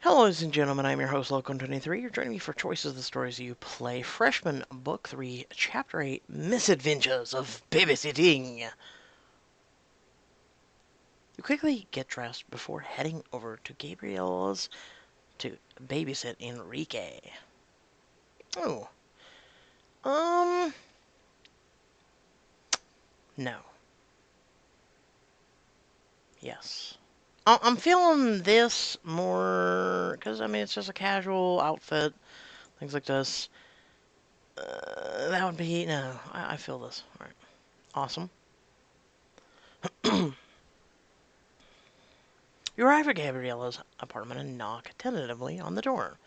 Hello, ladies and gentlemen, I'm your host, Locon23. You're joining me for Choices of the Stories You Play, Freshman, Book 3, Chapter 8, Misadventures of Babysitting. You quickly get dressed before heading over to Gabriel's to babysit Enrique. Oh, um, no. Yes. I'm feeling this more, because, I mean, it's just a casual outfit, things like this. That would be, no, I feel this. Alright, awesome. You arrive at Gabriella's apartment and knock tentatively on the door.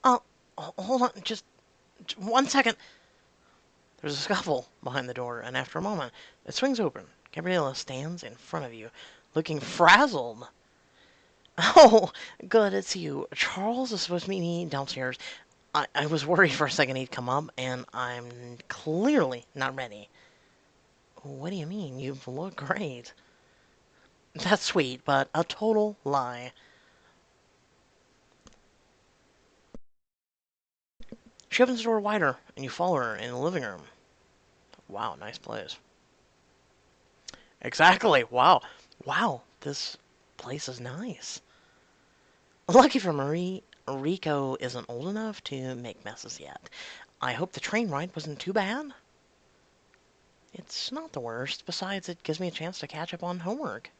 Oh, hold on, just 1 second. There's a scuffle behind the door, and after a moment, it swings open. Gabriella stands in front of you, looking frazzled. Oh, good, it's you. Charles is supposed to meet me downstairs. I was worried for a second he'd come up, and I'm clearly not ready. What do you mean? You look great. That's sweet, but a total lie. She opens the door wider, and you follow her in the living room. Wow, nice place. Exactly. Wow. Wow, this place is nice. Lucky for Marie, Rico isn't old enough to make messes yet. I hope the train ride wasn't too bad. It's not the worst. Besides, it gives me a chance to catch up on homework.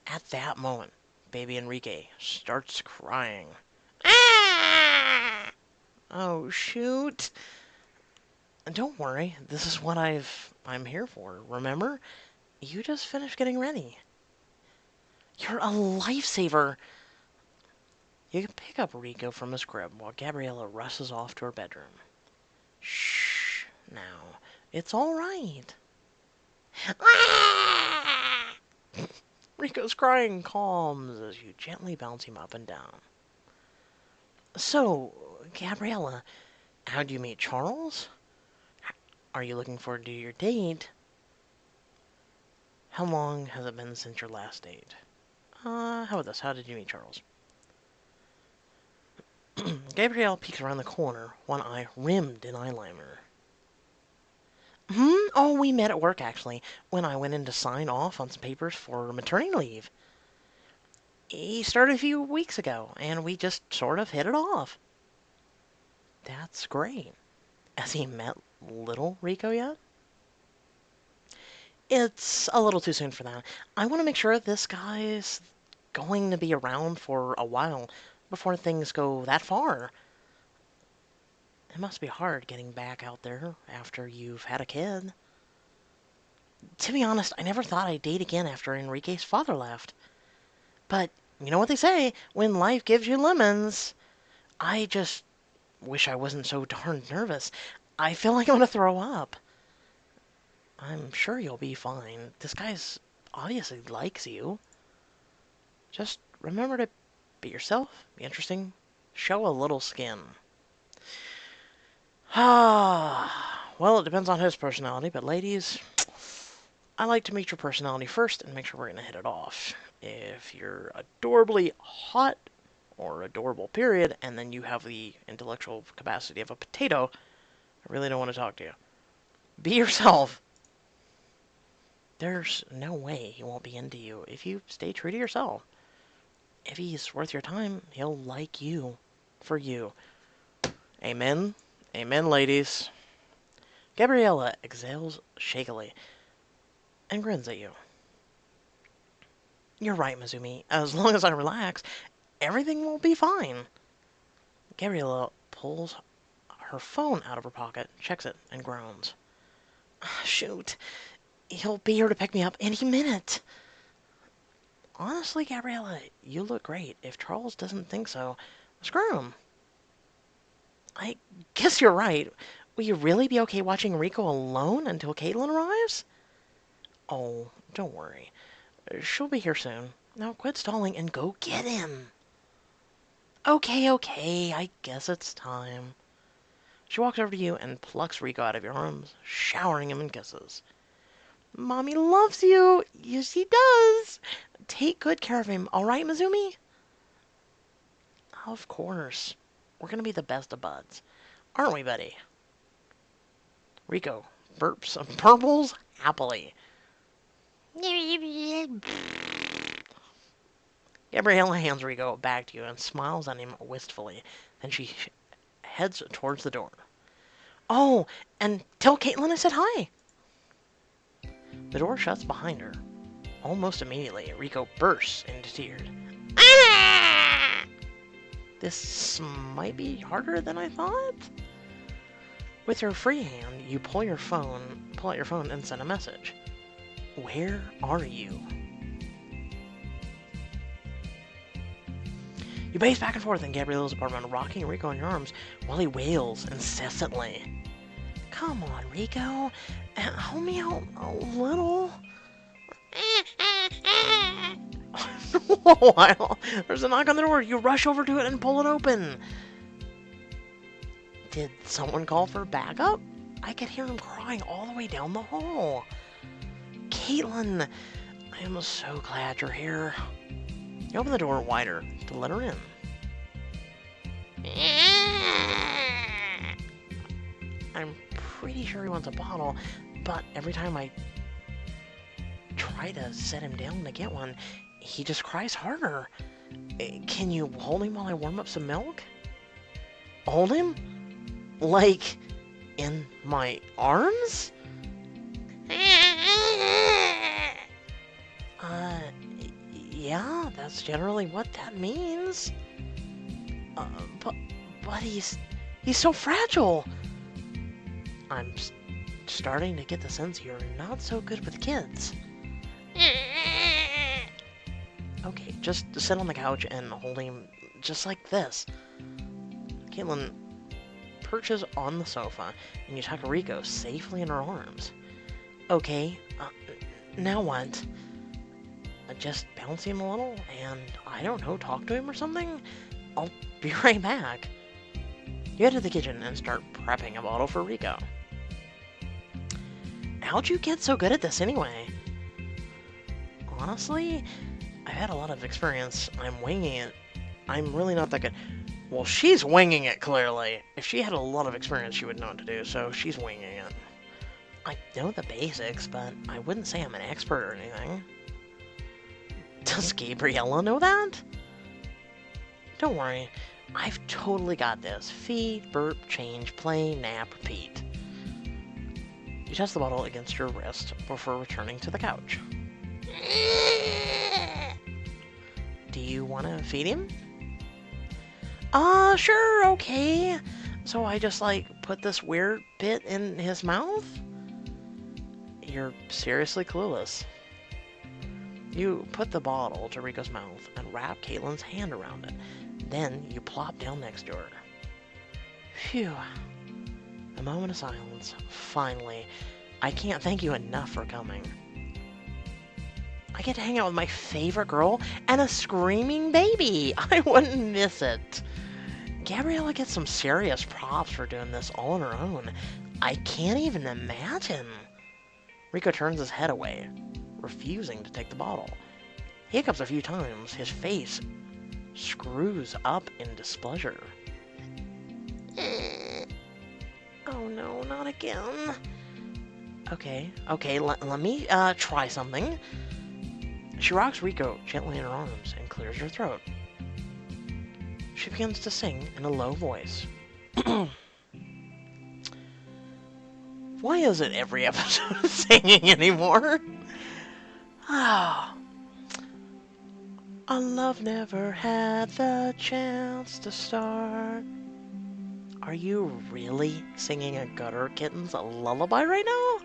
At that moment, baby Enrique starts crying. Ah! Oh, shoot. Don't worry. This is what I'm here for. Remember? You just finished getting ready. You're a lifesaver. You can pick up Rico from his crib while Gabriella rushes off to her bedroom. Shh. Now, it's all right. Rico's crying calms as you gently bounce him up and down. So, Gabriella, how'd you meet Charles? Are you looking forward to your date? How long has it been since your last date? How about this? How did you meet Charles? Gabrielle peeks around the corner, one eye rimmed in eyeliner. Oh, we met at work, actually, when I went in to sign off on some papers for maternity leave. He started a few weeks ago, and we just sort of hit it off. That's great. Has he met little Rico yet? It's a little too soon for that. I want to make sure this guy's going to be around for a while before things go that far. It must be hard getting back out there after you've had a kid. To be honest, I never thought I'd date again after Enrique's father left. But you know what they say, when life gives you lemons. I just wish I wasn't so darn nervous. I feel like I'm gonna throw up. I'm sure you'll be fine. This guy's obviously likes you. Just remember to be yourself, be interesting, show a little skin. Ah, well, it depends on his personality, but ladies, I like to meet your personality first and make sure we're gonna hit it off. If you're adorably hot, or adorable period, and then you have the intellectual capacity of a potato, I really don't want to talk to you. Be yourself. There's no way he won't be into you if you stay true to yourself. If he's worth your time, he'll like you for you. Amen. Amen, ladies. Gabriella exhales shakily and grins at you. You're right, Mizumi. As long as I relax, everything will be fine. Gabriella pulls her phone out of her pocket, checks it, and groans. Shoot. He'll be here to pick me up any minute. Honestly, Gabriella, you look great. If Charles doesn't think so, screw him. I guess you're right. Will you really be okay watching Rico alone until Kaitlyn arrives? Oh, don't worry. She'll be here soon. Now quit stalling and go get him. Okay, okay, I guess it's time. She walks over to you and plucks Rico out of your arms, showering him in kisses. Mommy loves you. Yes, she does. Take good care of him, all right, Mizumi? Of course. We're gonna be the best of buds. Aren't we, buddy? Rico burps and purples happily. Gabriella hands Rico back to you and smiles at him wistfully. Then she heads towards the door. Oh, and tell Kaitlyn I said hi. The door shuts behind her. Almost immediately, Rico bursts into tears. This might be harder than I thought. With your free hand, you pull out your phone and send a message. Where are you? You pace back and forth in Gabriella's apartment, rocking Rico in your arms while he wails incessantly. Come on, Rico. Help me out a little. While there's a knock on the door, you rush over to it and pull it open. Did someone call for backup? I could hear him crying all the way down the hall. Kaitlyn, I am so glad you're here. You open the door wider to let her in. I'm pretty sure he wants a bottle, but every time I try to set him down to get one, he just cries harder. Can you hold him while I warm up some milk? Hold him? Like, in my arms? Yeah, that's generally what that means. But he's so fragile. I'm starting to get the sense you're not so good with kids. Okay, just sit on the couch and hold him just like this. Kaitlyn perches on the sofa, and you tuck Rico safely in her arms. Okay, now what? Just bounce him a little, and, I don't know, talk to him or something? I'll be right back. You head to the kitchen and start prepping a bottle for Rico. How'd you get so good at this anyway? Honestly, I've had a lot of experience. I'm winging it. I'm really not that good. Well, she's winging it, clearly. If she had a lot of experience, she would know what to do, so she's winging it. I know the basics, but I wouldn't say I'm an expert or anything. Does Gabriella know that? Don't worry. I've totally got this. Feed, burp, change, play, nap, repeat. You test the bottle against your wrist before returning to the couch. Do you want to feed him? Sure, okay. So I just, put this weird bit in his mouth? You're seriously clueless. You put the bottle to Rico's mouth and wrap Kaitlyn's hand around it. Then you plop down next to her. Phew. A moment of silence. Finally. I can't thank you enough for coming. I get to hang out with my favorite girl and a screaming baby. I wouldn't miss it. Gabriella gets some serious props for doing this all on her own. I can't even imagine. Rico turns his head away, refusing to take the bottle. He hiccups a few times. His face screws up in displeasure. Oh no, not again. Okay, let me try something. She rocks Rico gently in her arms and clears her throat. She begins to sing in a low voice. Why is it every episode is singing anymore? Ah. Our love never had the chance to start. Are you really singing a Gutter Kitten's lullaby right now?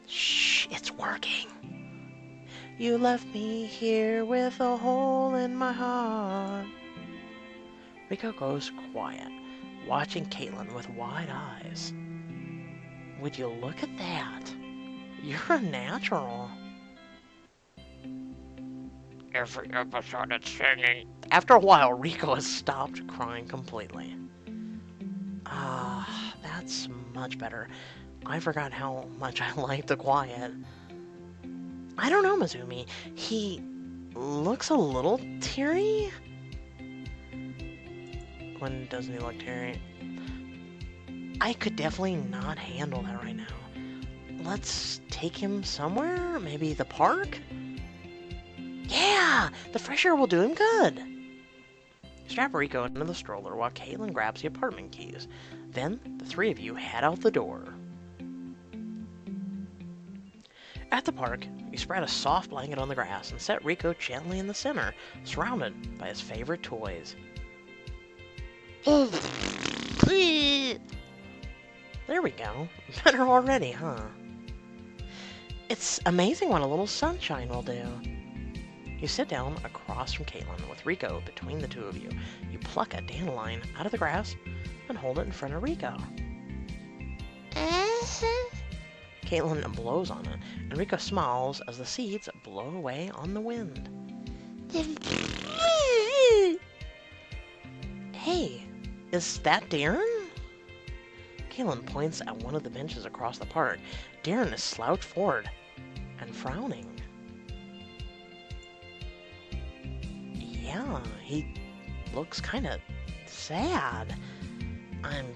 Shh, it's working. You left me here with a hole in my heart. Rico goes quiet, watching Kaitlyn with wide eyes. Would you look at that? You're a natural. Every episode it's singing. After a while, Rico has stopped crying completely. That's much better. I forgot how much I like the quiet. I don't know, Mizumi. He looks a little teary. When doesn't he look Terry? I could definitely not handle that right now. Let's take him somewhere? Maybe the park? Yeah! The fresh air will do him good! Strap Rico into the stroller while Kaitlyn grabs the apartment keys. Then, the three of you head out the door. At the park, you spread a soft blanket on the grass and set Rico gently in the center, surrounded by his favorite toys. There we go. Better already, huh? It's amazing what a little sunshine will do. You sit down across from Kaitlyn with Rico between the two of you. You pluck a dandelion out of the grass and hold it in front of Rico. Kaitlyn blows on it, and Rico smiles as the seeds blow away on the wind. Hey, is that Darren? Kaitlyn points at one of the benches across the park. Darren is slouched forward and frowning. Yeah, he looks kind of sad. I'm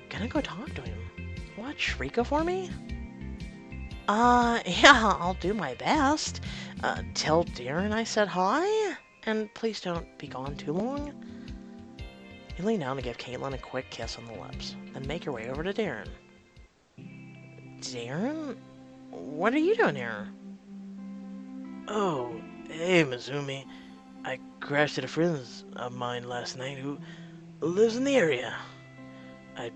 gonna go talk to him. Watch Rico for me? Yeah, I'll do my best. Tell Darren I said hi, and please don't be gone too long. You lean down to give Kaitlyn a quick kiss on the lips, then make your way over to Darren. Darren? What are you doing here? Oh, hey, Mizumi. I crashed at a friend of mine last night who lives in the area. I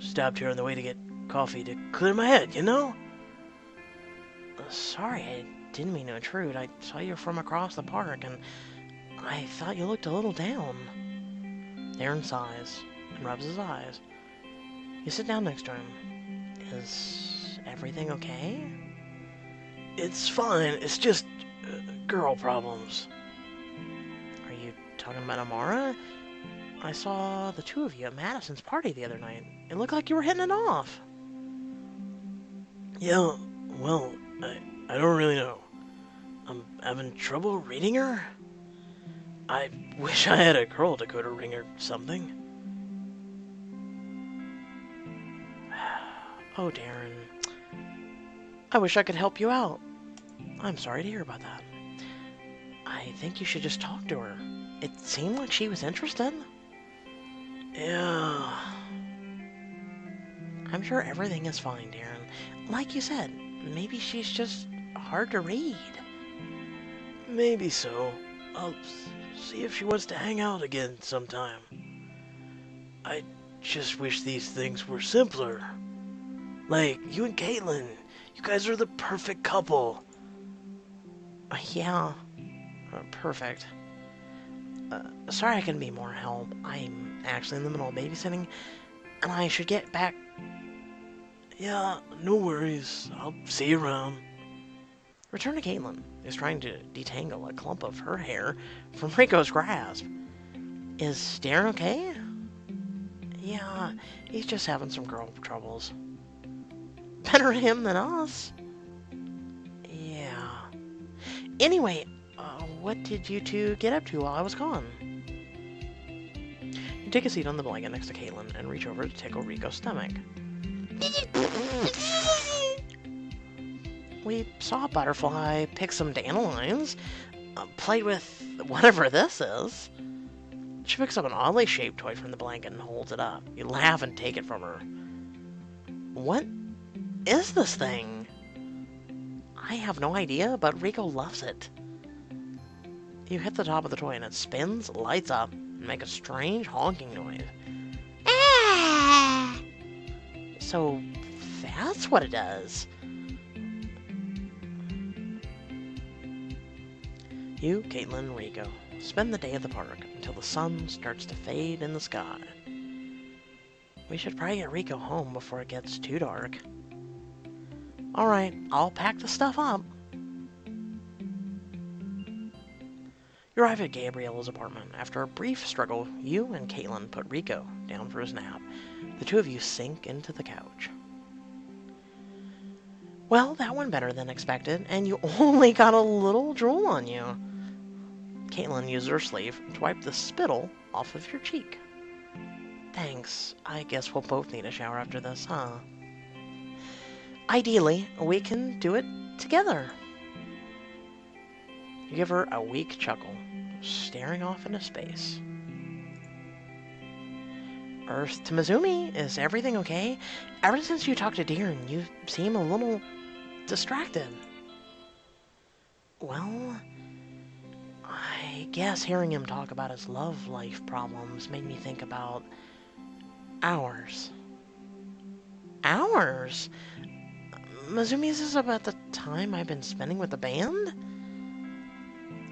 stopped here on the way to get coffee to clear my head, you know? Sorry, I didn't mean to intrude. I saw you from across the park, and I thought you looked a little down. Darren sighs and rubs his eyes. You sit down next to him. Is everything okay? It's fine. It's just girl problems. Are you talking about Amara? I saw the two of you at Madison's party the other night. It looked like you were hitting it off. Yeah, well, I don't really know. I'm having trouble reading her. I wish I had a girl to go to ring or something. Oh, Darren. I wish I could help you out. I'm sorry to hear about that. I think you should just talk to her. It seemed like she was interested. Yeah. I'm sure everything is fine, Darren. Like you said, maybe she's just hard to read. Maybe so. I'll see if she wants to hang out again sometime. I just wish these things were simpler. Like, you and Kaitlyn. You guys are the perfect couple. Yeah. Perfect. Sorry I couldn't be more help. I'm actually in the middle of babysitting, and I should get back. Yeah, no worries. I'll see you around. Return to Kaitlyn, who's trying to detangle a clump of her hair from Rico's grasp. Is Darren okay? Yeah, he's just having some girl troubles. Better him than us. Yeah. Anyway, what did you two get up to while I was gone? You take a seat on the blanket next to Kaitlyn and reach over to tickle Rico's stomach. We saw a butterfly, picked some dandelions, played with whatever this is. She picks up an oddly shaped toy from the blanket and holds it up. You laugh and take it from her. What is this thing? I have no idea, but Rico loves it. You hit the top of the toy and it spins, lights up, and makes a strange honking noise. Ah! So that's what it does. You, Kaitlyn, and Rico spend the day at the park until the sun starts to fade in the sky. We should probably get Rico home before it gets too dark. Alright, I'll pack the stuff up. You arrive at Gabriella's apartment. After a brief struggle, you and Kaitlyn put Rico down for his nap. The two of you sink into the couch. Well, that went better than expected, and you only got a little drool on you. Kaitlyn used her sleeve to wipe the spittle off of your cheek. Thanks. I guess we'll both need a shower after this, huh? Ideally, we can do it together. You give her a weak chuckle, staring off into space. Earth to Mizumi, is everything okay? Ever since you talked to Deeren, you seem a little distracted. Well, I guess hearing him talk about his love life problems made me think about ours. Ours? Mizumi, is this about the time I've been spending with the band?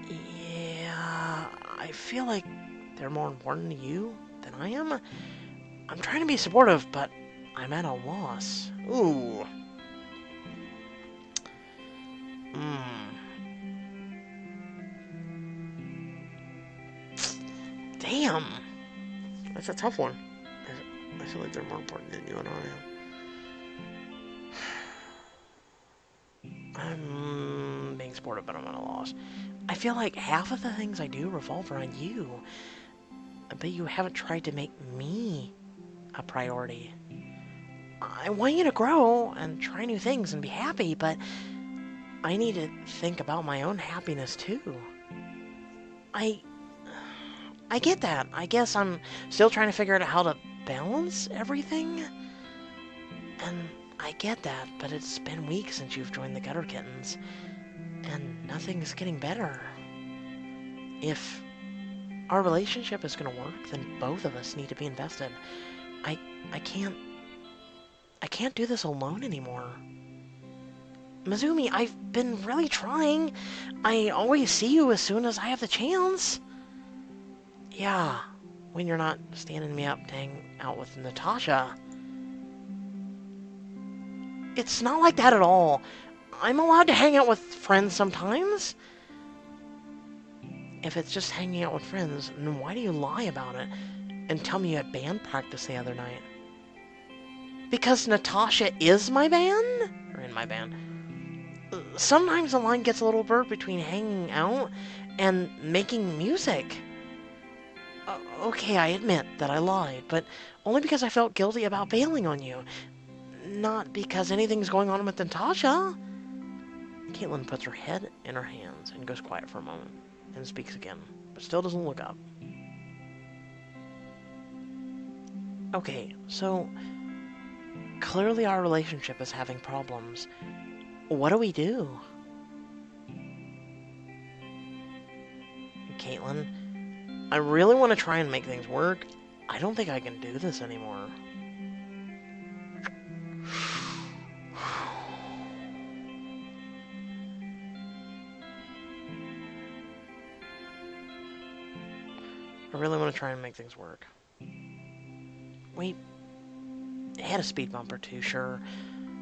Yeah, I feel like they're more important to you than I am. I'm trying to be supportive, but I'm at a loss. Ooh. Damn. That's a tough one. I feel like they're more important than you and I am. I'm being supportive, but I'm at a loss. I feel like half of the things I do revolve around you, but you haven't tried to make me a priority. I want you to grow and try new things and be happy, but I need to think about my own happiness too. I get that. I guess I'm still trying to figure out how to balance everything. And I get that, but it's been weeks since you've joined the Gutter Kittens, and nothing's getting better. If our relationship is gonna work, then both of us need to be invested. I can't do this alone anymore. Mizumi, I've been really trying. I always see you as soon as I have the chance. Yeah, when you're not standing me up to hang out with Natasha. It's not like that at all. I'm allowed to hang out with friends sometimes. If it's just hanging out with friends, then why do you lie about it and tell me you had band practice the other night? Because Natasha is my band? Or in my band. Sometimes the line gets a little blurred between hanging out and making music. Okay, I admit that I lied, but only because I felt guilty about bailing on you. Not because anything's going on with Natasha. Kaitlyn puts her head in her hands and goes quiet for a moment, and speaks again, but still doesn't look up. Okay, so clearly our relationship is having problems. What do we do? Kaitlyn, I really want to try and make things work. I don't think I can do this anymore. I really want to try and make things work. We had a speed bump or two, sure,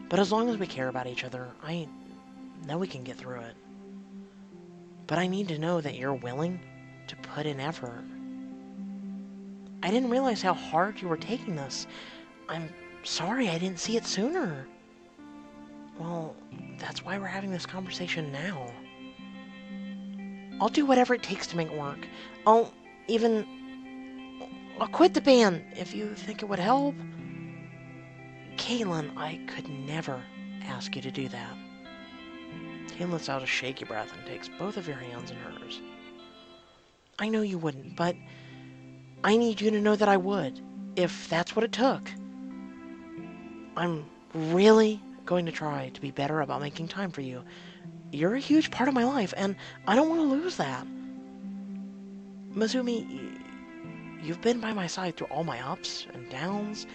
but as long as we care about each other, I know we can get through it. But I need to know that you're willing to put in effort. I didn't realize how hard you were taking this. I'm sorry I didn't see it sooner. Well, that's why we're having this conversation now. I'll do whatever it takes to make it work. I'll quit the band if you think it would help. Kaitlyn, I could never ask you to do that. Kaitlyn lets out a shaky breath and takes both of your hands in hers. I know you wouldn't, but I need you to know that I would, if that's what it took. I'm really going to try to be better about making time for you. You're a huge part of my life, and I don't want to lose that. Mizumi, you've been by my side through all my ups and downs.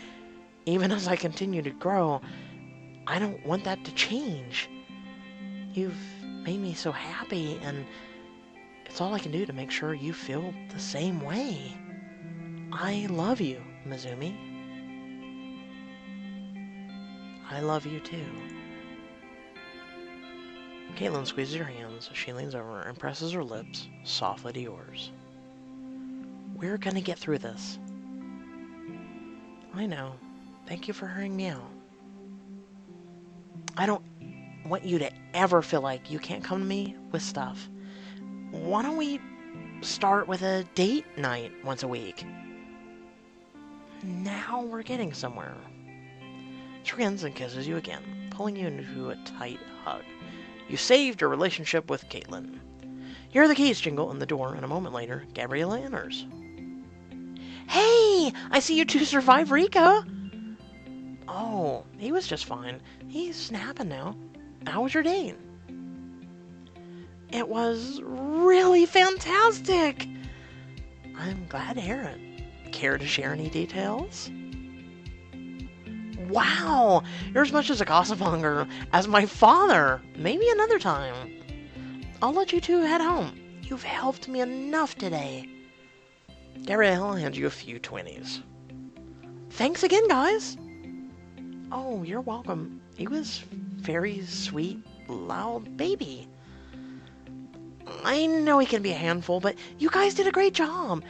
Even as I continue to grow, I don't want that to change. You've made me so happy, and it's all I can do to make sure you feel the same way. I love you, Mizumi. I love you too. Kaitlyn squeezes your hands as she leans over and presses her lips softly to yours. We're gonna get through this. I know. Thank you for hearing me out. I don't want you to ever feel like you can't come to me with stuff. Why don't we start with a date night once a week? Now we're getting somewhere. Grins and kisses you again, pulling you into a tight hug. You saved your relationship with Kaitlyn. You hear the keys jingle in the door, and a moment later, Gabriella enters. Hey, I see you two survived Rico. Oh, he was just fine. He's snapping now. How was your date? It was really fantastic. I'm glad to hear it. Care to share any details? Wow, you're as much as a gossip monger as my father. Maybe another time. I'll let you two head home. You've helped me enough today. Gabrielle hands you a few 20s. Thanks again, guys. Oh, you're welcome. He was very sweet, loud baby. I know he can be a handful, but you guys did a great job.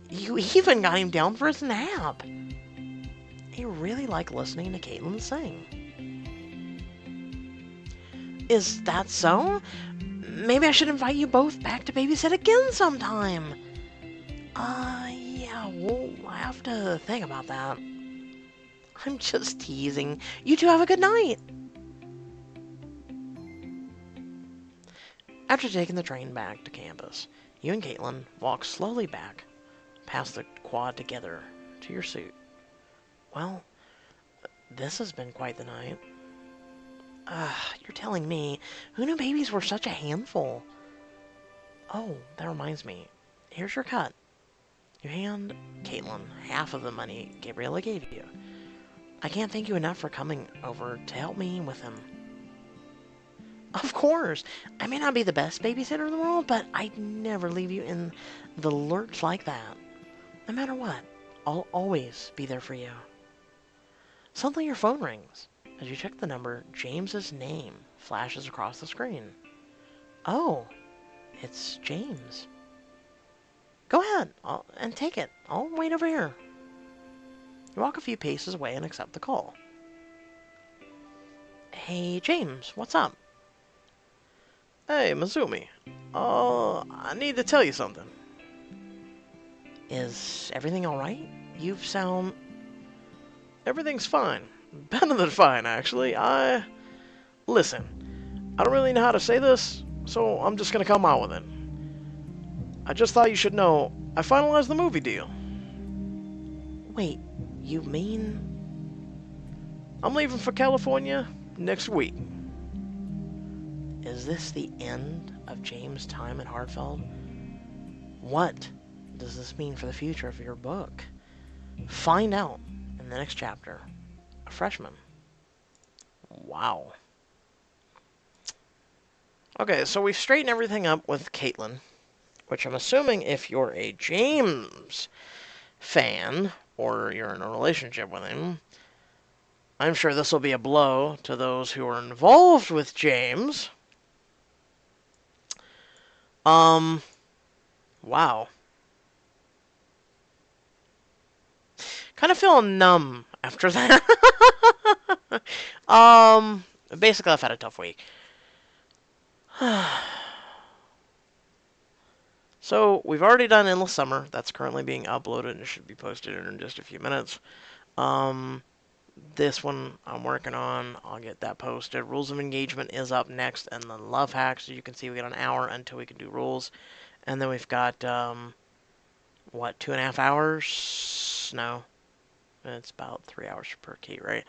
You even got him down for his nap. He really liked listening to Kaitlyn sing. Is that so? Maybe I should invite you both back to babysit again sometime. Yeah, we'll have to think about that. I'm just teasing. You two have a good night. After taking the train back to campus, you and Kaitlyn walk slowly back, past the quad together, to your suite. Well, this has been quite the night. You're telling me. Who knew babies were such a handful? Oh, that reminds me. Here's your cut. You hand Kaitlyn half of the money Gabriella gave you. I can't thank you enough for coming over to help me with him. Of course. I may not be the best babysitter in the world, but I'd never leave you in the lurch like that. No matter what, I'll always be there for you. Suddenly your phone rings. As you check the number, James's name flashes across the screen. Oh, it's James. Go ahead and take it. I'll wait over here. You walk a few paces away and accept the call. Hey, James, what's up? Hey, Mizumi. I need to tell you something. Is everything alright? You sound... Everything's fine. Better than fine, actually. Listen, I don't really know how to say this, so I'm just gonna come out with it. I just thought you should know, I finalized the movie deal. Wait, you mean... I'm leaving for California next week. Is this the end of James' time at Hartfeld? What does this mean for the future of your book? Find out in the next chapter. A freshman. Wow. Okay, so we've straightened everything up with Kaitlyn, which I'm assuming if you're a James fan, or you're in a relationship with him, I'm sure this will be a blow to those who are involved with James. Wow. Kind of feeling numb after that. Basically I've had a tough week. So, we've already done Endless Summer. That's currently being uploaded and should be posted in just a few minutes. This one I'm working on. I'll get that posted. Rules of Engagement is up next, and then Love Hacks. So you can see we got an hour until we can do rules. And then we've got, 2.5 hours? No. It's about 3 hours per key, right?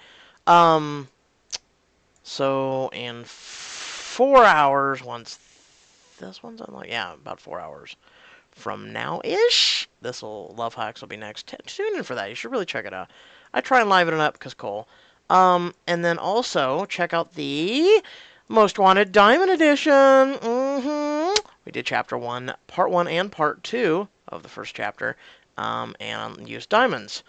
So, in 4 hours, once this one's unlocked, yeah, about 4 hours from now-ish, Love Hacks will be next. Tune in for that. You should really check it out. I try and liven it up because cool. And then also, check out the Most Wanted Diamond Edition. We did Chapter 1, Part 1 and Part 2 of the first chapter, and used diamonds.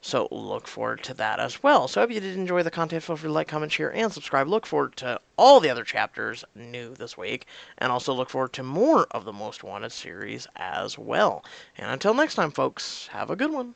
So look forward to that as well. So if you did enjoy the content, feel free to like, comment, share, and subscribe. Look forward to all the other chapters new this week. And also look forward to more of the Most Wanted series as well. And until next time, folks, have a good one.